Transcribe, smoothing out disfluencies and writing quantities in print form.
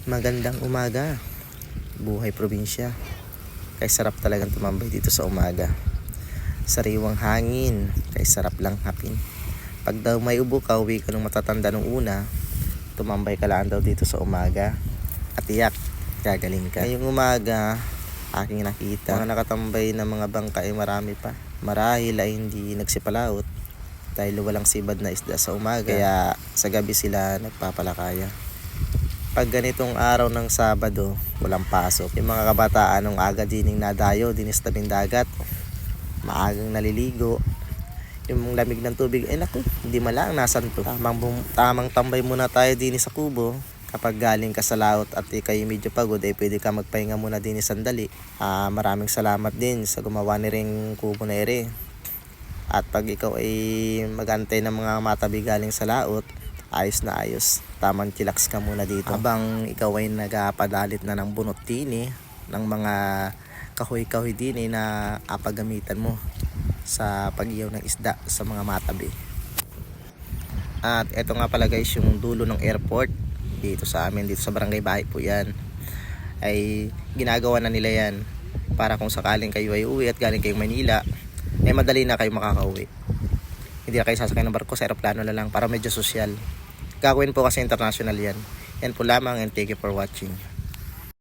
Magandang umaga, buhay probinsya. Kay sarap talagang tumambay dito sa umaga. Sariwang hangin, kay sarap lang hapin. Pag daw may ubo ka, uwi ka nung matatanda nung una, tumambay ka lang daw dito sa umaga. At iyak, gagaling ka. Ngayong umaga, aking nakita, mga nakatambay na mga bangka ay marami pa. Marahil ay hindi nagsipalaot dahil walang sibad na isda sa umaga. Kaya sa gabi sila nagpapalakaya. Pag ganitong araw ng Sabado, walang pasok. Yung mga kabataan nung aga dining nadayo, dinis tabing dagat, maagang naliligo. Yung lamig ng tubig, naku, hindi malang nasan to. Tamang tambay muna tayo dinis sa kubo. Kapag galing ka sa laot at ikay medyo pagod, pwede ka magpahinga muna dinis sandali. Maraming salamat din sa gumawa ni ring kubo na ere. At pag ikaw ay magantay ng mga matabi galing sa laot, ayos na ayos. Tamang chillax ka muna dito. Habang ikaw ay nagpadalit na ng bunot dini, ng mga kahoy-kahoy dini na apagamitan mo sa pag-iyaw ng isda sa mga matabi. At eto nga pala guys, yung dulo ng airport dito sa amin, dito sa Barangay Bahay po yan. Ay ginagawa na nila yan para kung sakaling kayo ay uwi at galing kayong Manila, madali na kayo makakauwi. Hindi na kayo sasakay ng barko, sa aeroplano na lang para medyo sosyal. Gagawin po kasi international yan. Yan po lamang and thank you for watching.